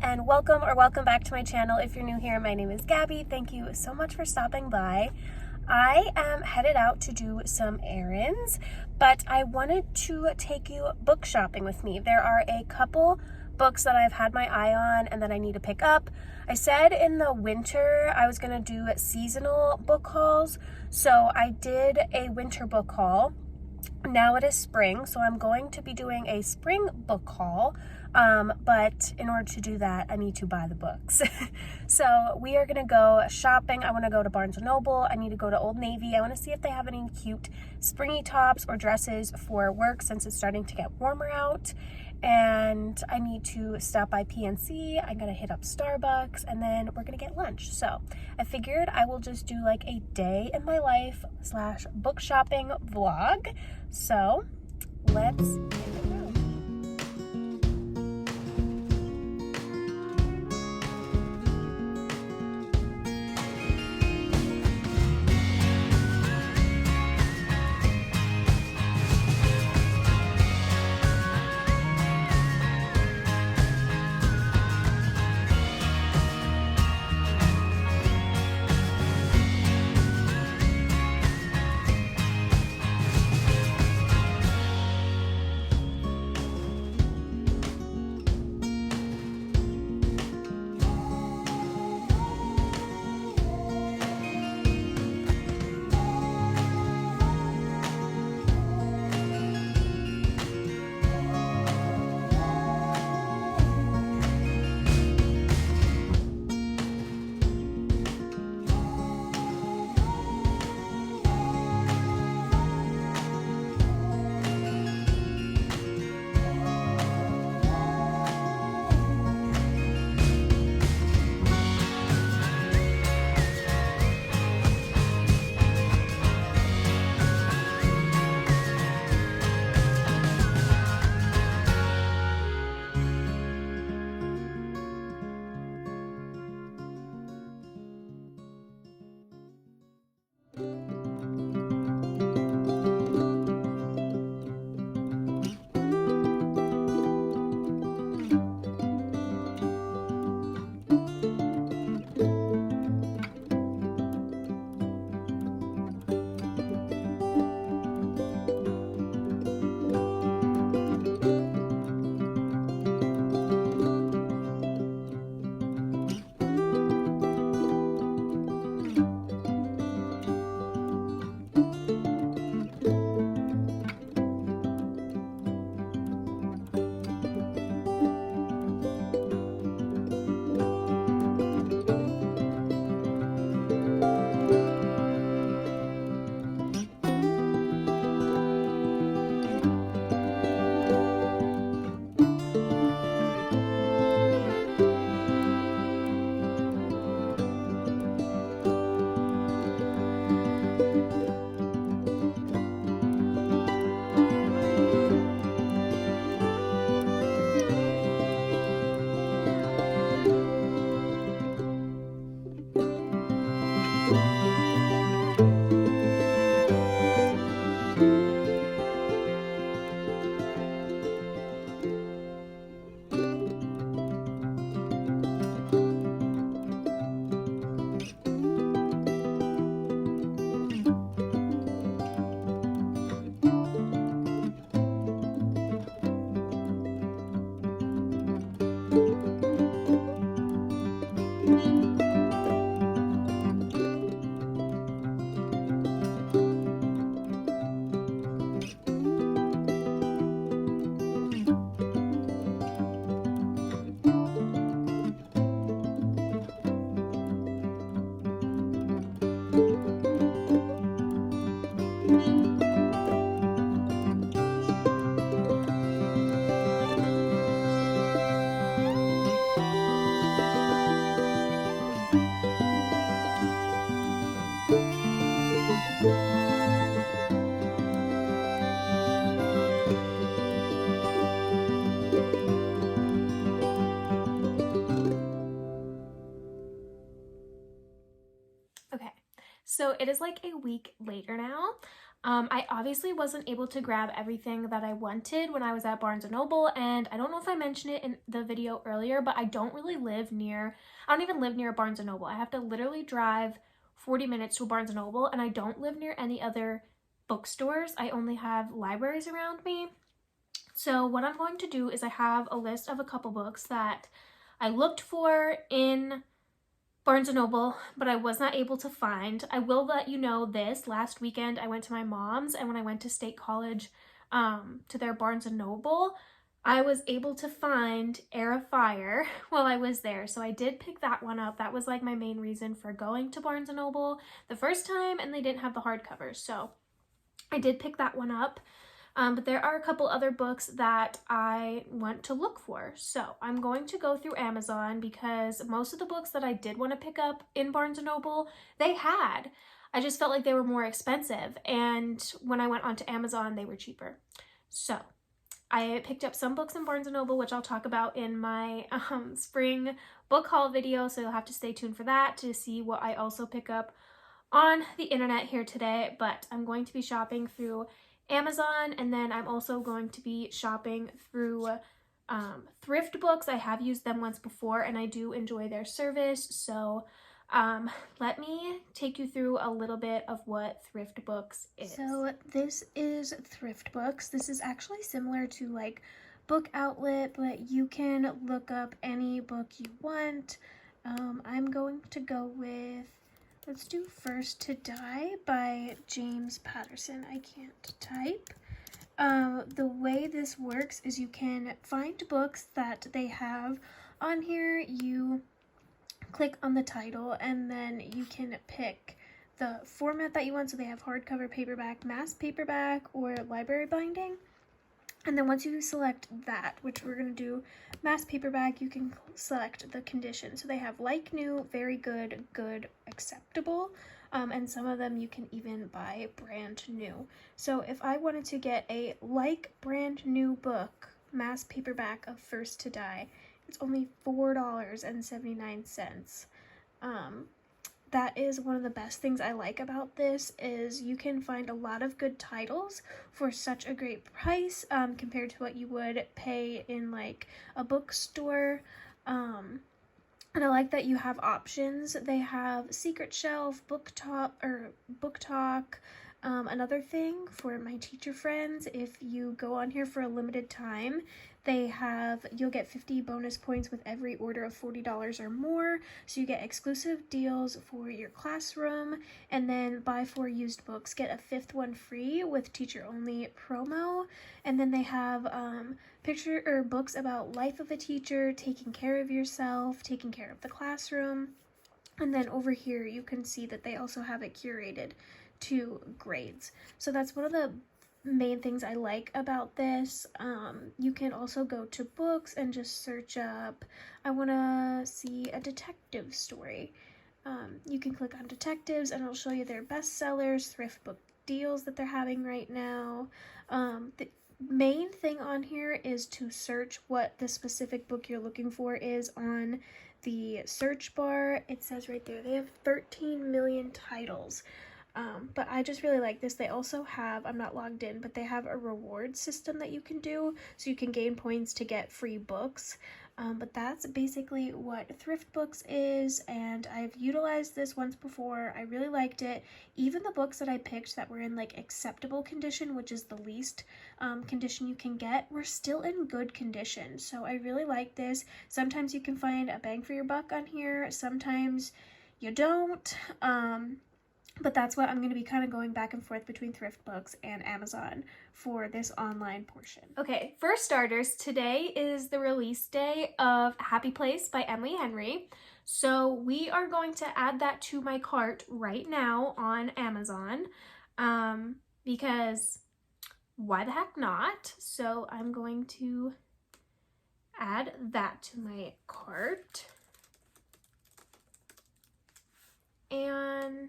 and welcome back to my channel. If you're new here, my name is Gabby. Thank you so much for stopping by. I am headed out to do some errands, but I wanted to take you book shopping with me. There are a couple books that I've had my eye on and that I need to pick up. I said in the winter I was going to do seasonal book hauls, so I did a winter book haul. Now it is spring, so I'm going to be doing a spring book haul, but in order to do that, I need to buy the books. So we are gonna go shopping. I want to go to Barnes & Noble. I need to go to Old Navy. I want to see if they have any cute springy tops or dresses for work since it's starting to get warmer out. And I need to stop by PNC. I'm gonna hit up Starbucks, and then we're gonna get lunch. So I figured I will just do like a day in my life / book shopping vlog. So let's hit the road. So it is like a week later now. I obviously wasn't able to grab everything that I wanted when I was at Barnes & Noble, and I don't know if I mentioned it in the video earlier, but I don't even live near a Barnes & Noble. I have to literally drive 40 minutes to a Barnes & Noble, and I don't live near any other bookstores. I only have libraries around me. So what I'm going to do is I have a list of a couple books that I looked for in Barnes & Noble, but I was not able to find. I will let you know this. Last weekend, I went to my mom's, and when I went to State College to their Barnes & Noble, I was able to find Heir of Fire while I was there. So I did pick that one up. That was like my main reason for going to Barnes & Noble the first time, and they didn't have the hardcovers. So I did pick that one up. But there are a couple other books that I want to look for. So I'm going to go through Amazon because most of the books that I did want to pick up in Barnes & Noble, they had. I just felt like they were more expensive. And when I went onto Amazon, they were cheaper. So I picked up some books in Barnes & Noble, which I'll talk about in my spring book haul video. So you'll have to stay tuned for that to see what I also pick up on the internet here today. But I'm going to be shopping through Amazon, and then I'm also going to be shopping through Thrift Books. I have used them once before, and I do enjoy their service. So let me take you through a little bit of what Thrift Books is. So this is Thrift Books. This is actually similar to like Book Outlet, but you can look up any book you want. I'm going to go with, let's do First to Die by James Patterson. I can't type. The way this works is you can find books that they have on here. You click on the title, and then you can pick the format that you want. So they have hardcover, paperback, mass paperback, or library binding. And then once you select that, which we're going to do mass paperback, you can select the condition. So they have like new, very good, good, acceptable, and some of them you can even buy brand new. So if I wanted to get a like brand new book, mass paperback of First to Die, it's only $4.79. That is one of the best things I like about this, is you can find a lot of good titles for such a great price compared to what you would pay in like a bookstore. And I like that you have options. They have Secret Shelf, Book Talk. Another thing for my teacher friends, if you go on here for a limited time, you'll get 50 bonus points with every order of $40 or more. So you get exclusive deals for your classroom, and then buy 4 used books, get a 5th one free with teacher only promo. And then they have books about life of a teacher, taking care of yourself, taking care of the classroom. And then over here you can see that they also have it curated to grades. So that's one of the main things I like about this. You can also go to books and just search up, I want to see a detective story. You can click on detectives and it'll show you their bestsellers, thrift book deals that they're having right now. The main thing on here is to search what the specific book you're looking for is on the search bar. It says right there they have 13 million titles. But I just really like this. They also have, I'm not logged in, but they have a reward system that you can do, so you can gain points to get free books. But that's basically what Thrift Books is, and I've utilized this once before. I really liked it. Even the books that I picked that were in like acceptable condition, which is the least condition you can get, were still in good condition. So I really like this. Sometimes you can find a bang for your buck on here, sometimes you don't. But that's what I'm going to be kind of going back and forth between Thrift Books and Amazon for this online portion. Okay, for starters, today is the release day of Happy Place by Emily Henry. So we are going to add that to my cart right now on Amazon because why the heck not? So I'm going to add that to my cart. And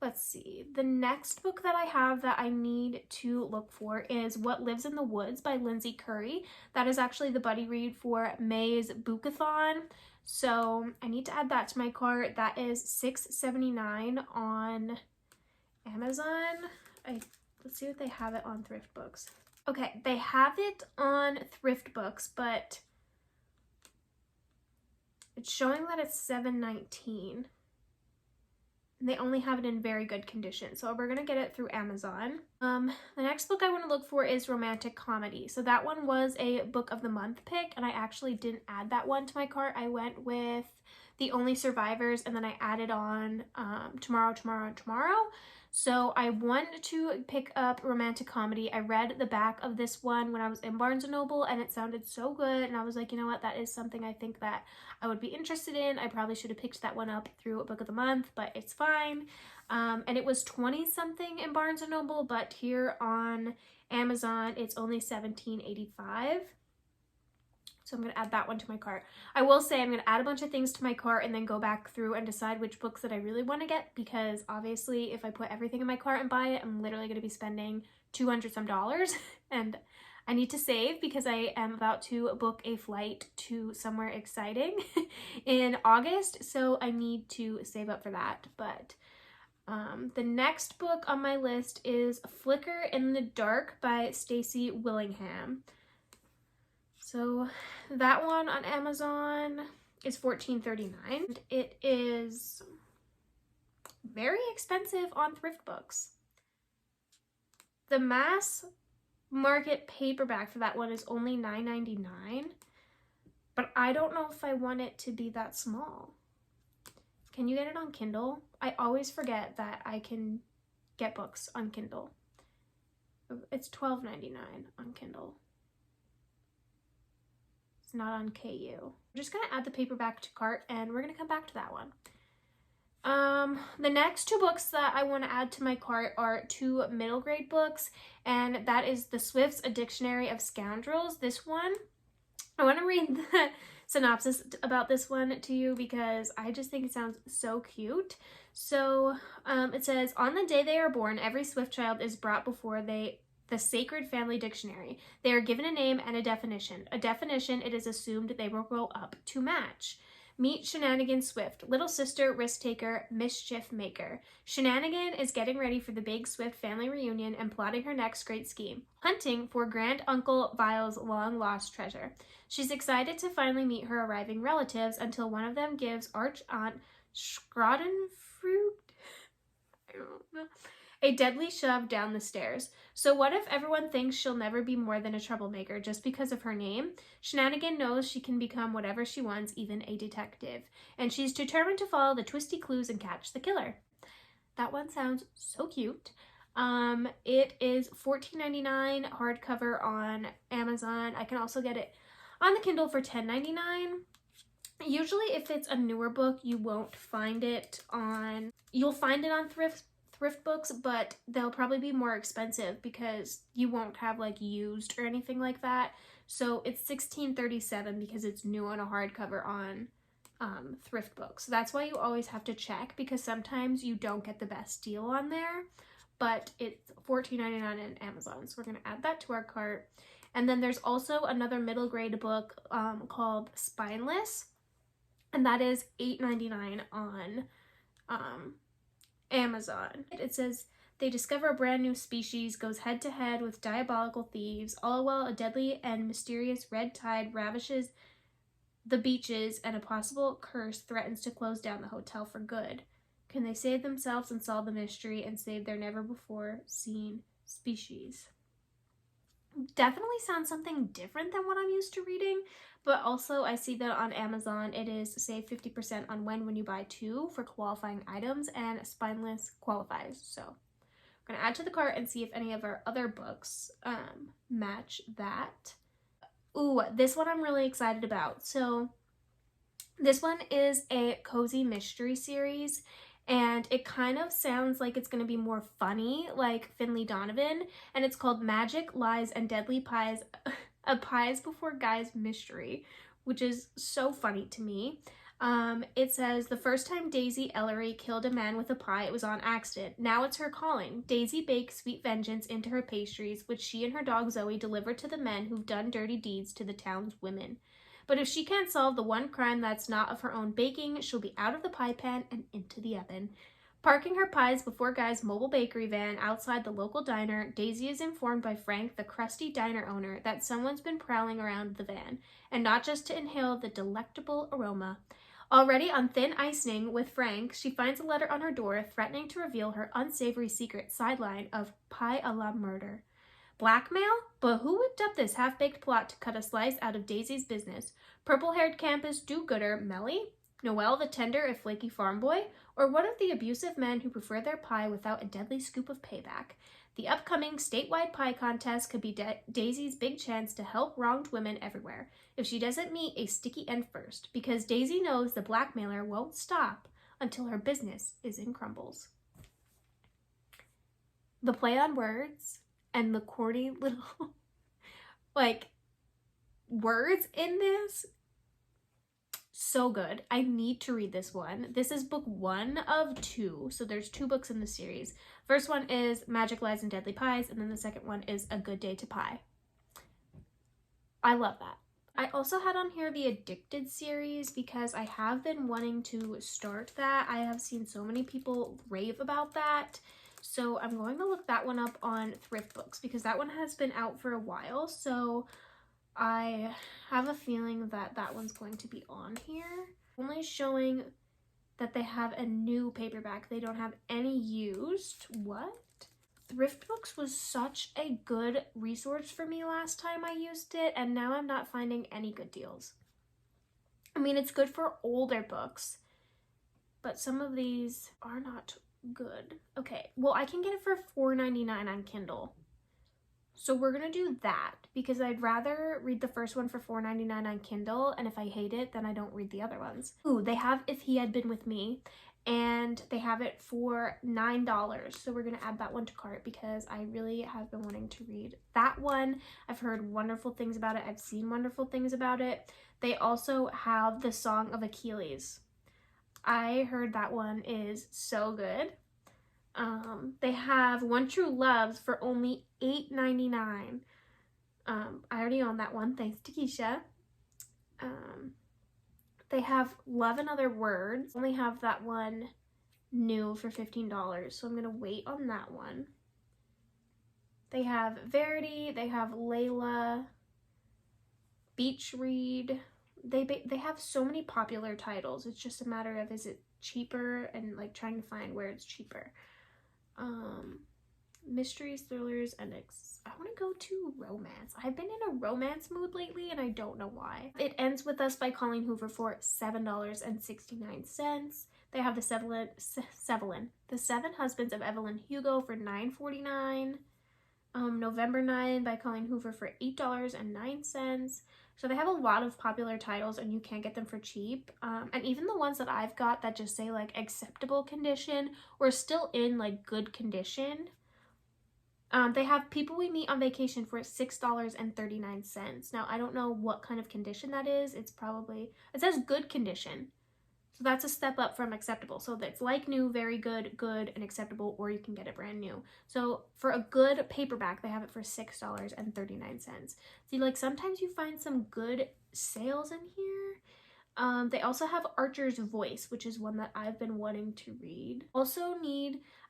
let's see, the next book that I have that I need to look for is What Lives in the Woods by Lindsay Curry. That is actually the buddy read for May's BOOKAthon. So I need to add that to my cart. That is $6.79 on Amazon. Let's see if they have it on Thrift Books. Okay, they have it on Thrift Books, but it's showing that it's $7.19. And they only have it in very good condition. So we're gonna get it through Amazon. The next book I want to look for is romantic comedy. So that one was a book of the month pick, and I actually didn't add that one to my cart. I went with The Only Survivors, and then I added on Tomorrow. So I wanted to pick up romantic comedy. I read the back of this one when I was in Barnes & Noble, and it sounded so good, and I was like, you know what, that is something I think that I would be interested in. I probably should have picked that one up through a book of the month, but it's fine. And it was 20 something in Barnes & Noble, but here on Amazon it's only $17.85. So I'm going to add that one to my cart. I will say I'm going to add a bunch of things to my cart and then go back through and decide which books that I really want to get, because obviously if I put everything in my cart and buy it, I'm literally going to be spending $200 some and I need to save because I am about to book a flight to somewhere exciting in August, so I need to save up for that. But the next book on my list is Flicker in the Dark by Stacey Willingham. So that one on Amazon is $14.39. It is very expensive on Thrift Books. The mass market paperback for that one is only $9.99, but I don't know if I want it to be that small. Can you get it on Kindle? I always forget that I can get books on Kindle. It's $12.99 on Kindle. Not on KU. I'm just gonna add the paperback to cart and we're gonna come back to that one. The next two books that I want to add to my cart are two middle grade books, and that is The Swifts, A Dictionary of Scoundrels. This one, I want to read the synopsis about this one to you because I just think it sounds so cute. So it says, on the day they are born, every Swift child is brought before the Sacred Family Dictionary. They are given a name and a definition. A definition it is assumed they will grow up to match. Meet Shenanigan Swift, little sister, risk taker, mischief maker. Shenanigan is getting ready for the big Swift family reunion and plotting her next great scheme, hunting for Grand Uncle Vile's long lost treasure. She's excited to finally meet her arriving relatives until one of them gives Arch Aunt Scrodenfruit, I don't know, a deadly shove down the stairs. So what if everyone thinks she'll never be more than a troublemaker just because of her name? Shenanigan knows she can become whatever she wants, even a detective. And she's determined to follow the twisty clues and catch the killer. That one sounds so cute. It is $14.99 hardcover on Amazon. I can also get it on the Kindle for $10.99. Usually if it's a newer book, you won't find it on... You'll find it on Thrift Books, but they'll probably be more expensive because you won't have like used or anything like that. So it's $16.37 because it's new on a hardcover on Thrift Books. So that's why you always have to check, because sometimes you don't get the best deal on there, but it's $14.99 on Amazon. So we're going to add that to our cart. And then there's also another middle grade book called Spineless, and that is $8.99 on Amazon. It says, they discover a brand new species, goes head to head with diabolical thieves, all while a deadly and mysterious red tide ravishes the beaches and a possible curse threatens to close down the hotel for good. Can they save themselves and solve the mystery and save their never before seen species? Definitely sounds something different than what I'm used to reading, but also I see that on Amazon it is save 50% on when you buy two for qualifying items, and Spineless qualifies. So I'm gonna add to the cart and see if any of our other books match that. Ooh, this one I'm really excited about. So this one is a cozy mystery series, and it kind of sounds like it's going to be more funny, like Finley Donovan, and it's called Magic, Lies, and Deadly Pies, a Pies Before Guys mystery, which is so funny to me. It says, the first time Daisy Ellery killed a man with a pie, it was on accident. Now it's her calling. Daisy bakes sweet vengeance into her pastries, which she and her dog Zoe deliver to the men who've done dirty deeds to the town's women. But if she can't solve the one crime that's not of her own baking, she'll be out of the pie pan and into the oven. Parking her pies before Guy's mobile bakery van outside the local diner, Daisy is informed by Frank, the crusty diner owner, that someone's been prowling around the van, and not just to inhale the delectable aroma. Already on thin icing with Frank, she finds a letter on her door threatening to reveal her unsavory secret sideline of pie a la murder. Blackmail? But who whipped up this half-baked plot to cut a slice out of Daisy's business? Purple-haired campus do-gooder Melly? Noel the tender and flaky farm boy? Or one of the abusive men who prefer their pie without a deadly scoop of payback? The upcoming statewide pie contest could be Daisy's big chance to help wronged women everywhere, if she doesn't meet a sticky end first, because Daisy knows the blackmailer won't stop until her business is in crumbles. The play on words and the corny little, words in this, so good. I need to read this one. This is book 1 of 2, so there's 2 books in the series. First one is Magic, Lies, and Deadly Pies, and then the second one is A Good Day to Pie. I love that. I also had on here the Addicted series because I have been wanting to start that. I have seen so many people rave about that. So I'm going to look that one up on Thrift Books because that one has been out for a while. So I have a feeling that that one's going to be on here. Only showing that they have a new paperback. They don't have any used. What? Thrift Books was such a good resource for me last time I used it, and now I'm not finding any good deals. I mean, it's good for older books, but some of these are not good. Okay, well, I can get it for $4.99 on Kindle. So we're gonna do that because I'd rather read the first one for $4.99 on Kindle, and if I hate it, then I don't read the other ones. Ooh, they have If He Had Been With Me, and they have it for $9. So we're gonna add that one to cart because I really have been wanting to read that one. I've heard wonderful things about it. I've seen wonderful things about it. They also have The Song of Achilles. I heard that one is so good. They have One True Loves for only $8.99. I already own that one, thanks to Keisha. They have Love and Other Words. Only have that one new for $15, so I'm gonna wait on that one. They have Verity. They have Layla. Beach Read. They have so many popular titles. It's just a matter of is it cheaper and trying to find where it's cheaper. Mysteries, thrillers, and I want to go to romance. I've been in a romance mood lately and I don't know why. It Ends With Us by Colleen Hoover for $7.69. They have The Seven Husbands of Evelyn Hugo for $9.49. November 9 by Colleen Hoover for $8.09. So they have a lot of popular titles and you can't get them for cheap. And even the ones that I've got that just say acceptable condition or still in good condition. They have People We Meet on Vacation for $6.39. Now I don't know what kind of condition that is. It says good condition. So that's a step up from acceptable. So that's new, very good, good, and acceptable, or you can get it brand new. So for a good paperback, they have it for $6.39. See, sometimes you find some good sales in here. They also have Archer's Voice, which is one that I've been wanting to read. I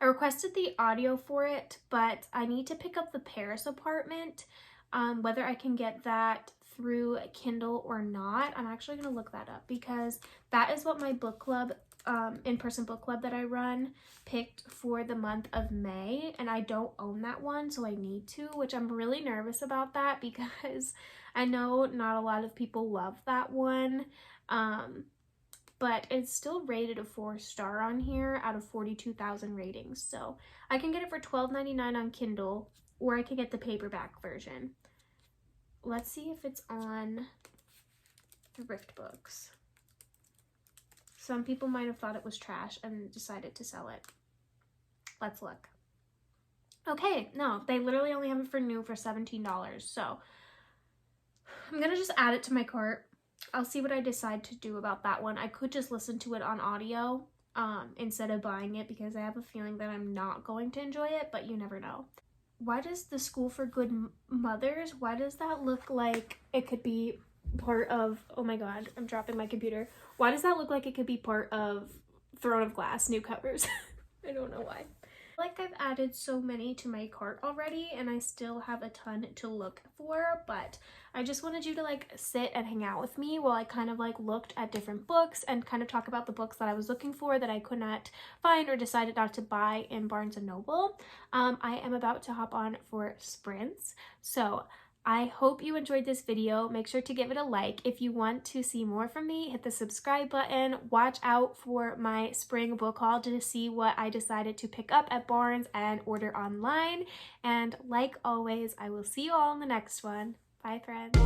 requested the audio for it, but I need to pick up The Paris Apartment. Whether I can get that through Kindle or not, I'm actually going to look that up because that is what my book club, in-person book club that I run, picked for the month of May, and I don't own that one, so I need to, which I'm really nervous about that because I know not a lot of people love that one, but it's still rated a 4-star on here out of 42,000 ratings, so I can get it for $12.99 on Kindle, or I can get the paperback version. Let's see if it's on Thrift Books. Some people might have thought it was trash and decided to sell it. Let's look. Okay, no, they literally only have it for new for $17, so I'm gonna just add it to my cart. I'll see what I decide to do about that one. I could just listen to it on audio instead of buying it because I have a feeling that I'm not going to enjoy it, but you never know. Why does the School for Good Mothers, why does that look like it could be part of, oh my god, I'm dropping my computer. Why does that look like it could be part of Throne of Glass new covers? I don't know why. Like I've added so many to my cart already and I still have a ton to look for, but I just wanted you to like sit and hang out with me while I kind of like looked at different books and kind of talk about the books that I was looking for that I could not find or decided not to buy in Barnes & Noble. I am about to hop on for sprints, so I hope you enjoyed this video. Make sure to give it a like. If you want to see more from me, hit the subscribe button. Watch out for my spring book haul to see what I decided to pick up at Barnes and order online. And like always, I will see you all in the next one. Bye, friends.